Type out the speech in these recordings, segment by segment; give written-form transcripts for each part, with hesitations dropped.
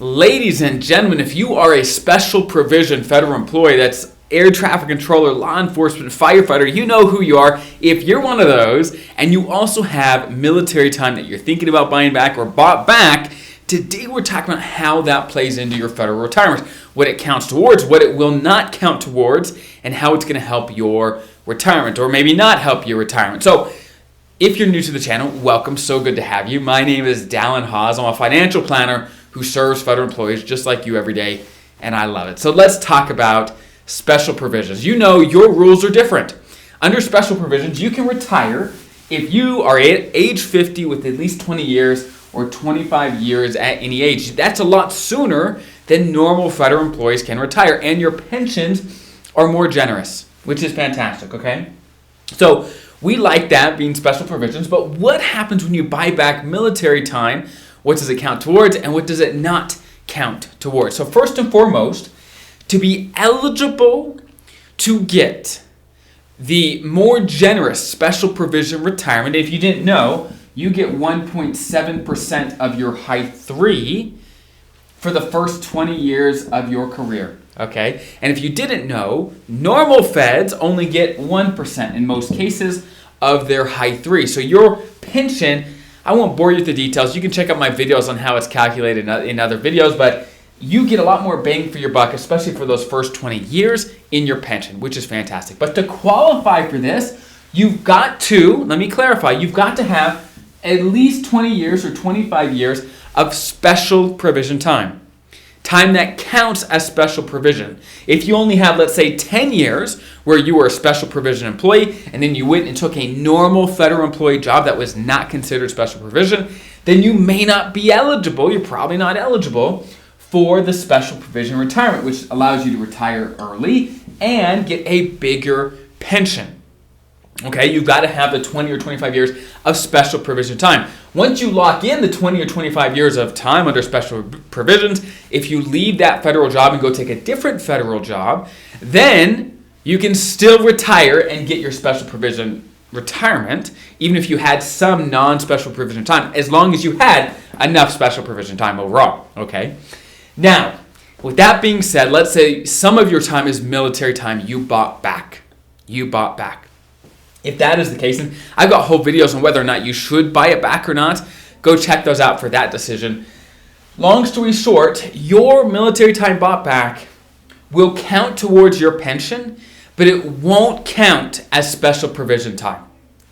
Ladies and gentlemen, if you are a special provision federal employee, that's air traffic controller, law enforcement, firefighter, you know who you are. If you're one of those and you also have military time that you're thinking about buying back or bought back, today we're talking about how that plays into your federal retirement, what it counts towards, what it will not count towards, and how it's going to help your retirement or maybe not help your retirement. So if you're new to the channel, welcome. So good to have you. My name is Dallin Haas. I'm a financial planner who serves federal employees just like you every day, and I love it. So let's talk about special provisions. You know your rules are different. Under special provisions, you can retire if you are at age 50 with at least 20 years or 25 years at any age. That's a lot sooner than normal federal employees can retire, and your pensions are more generous, which is fantastic, okay? So we like that being special provisions, but what happens when you buy back military time? What does it count towards and what does it not count towards? So first and foremost, to be eligible to get the more generous special provision retirement, if you didn't know, you get 1.7% of your H-3 for the first 20 years of your career. Okay? And if you didn't know, normal feds only get 1% in most cases of their H-3. So your pension, I won't bore you with the details. You can check out my videos on how it's calculated in other videos, but you get a lot more bang for your buck, especially for those first 20 years in your pension, which is fantastic. But to qualify for this, you've got to, let me clarify, you've got to have at least 20 years or 25 years of special provision time. Time that counts as special provision. If you only have, let's say, 10 years where you were a special provision employee and then you went and took a normal federal employee job that was not considered special provision, then you may not be eligible, you're probably not eligible for the special provision retirement, which allows you to retire early and get a bigger pension. Okay, you've got to have the 20 or 25 years of special provision time. Once you lock in the 20 or 25 years of time under special provisions, if you leave that federal job and go take a different federal job, then you can still retire and get your special provision retirement, even if you had some non-special provision time, as long as you had enough special provision time overall. Okay. Now, with that being said, let's say some of your time is military time you bought back. If that is the case, and I've got whole videos on whether or not you should buy it back or not, go check those out for that decision. Long story short, your military time bought back will count towards your pension, but it won't count as special provision time.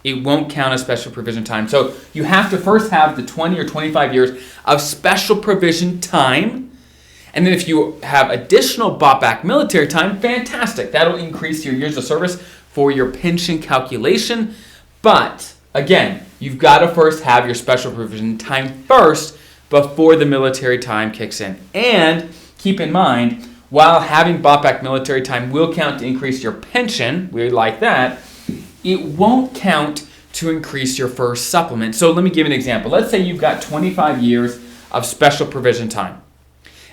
It won't count as special provision time. So you have to first have the 20 or 25 years of special provision time. And then if you have additional bought back military time, fantastic. That'll increase your years of service for your pension calculation. But again, you've got to first have your special provision time first before the military time kicks in. And keep in mind, while having bought back military time will count to increase your pension, we like that, it won't count to increase your first supplement. So let me give you an example. Let's say you've got 25 years of special provision time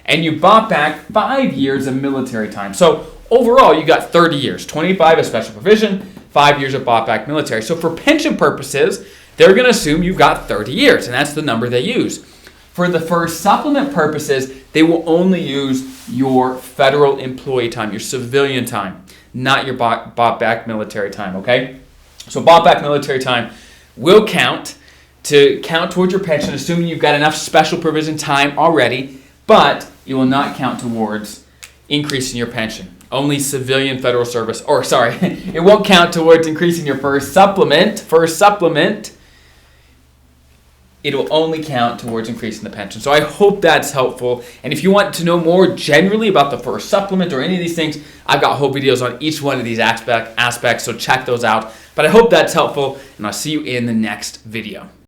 and you bought back 5 years of military time. So overall, you got 30 years, 25 of special provision, 5 years of bought back military. So for pension purposes, they're going to assume you've got 30 years, and that's the number they use. For the first supplement purposes, they will only use your federal employee time, your civilian time, not your bought back military time, okay? So bought back military time will count towards your pension, assuming you've got enough special provision time already, but it will not count towards increasing your pension. Only civilian federal service, it won't count towards increasing your first supplement. It will only count towards increasing the pension. So I hope that's helpful. And if you want to know more generally about the first supplement or any of these things, I've got whole videos on each one of these aspects, so check those out. But I hope that's helpful, and I'll see you in the next video.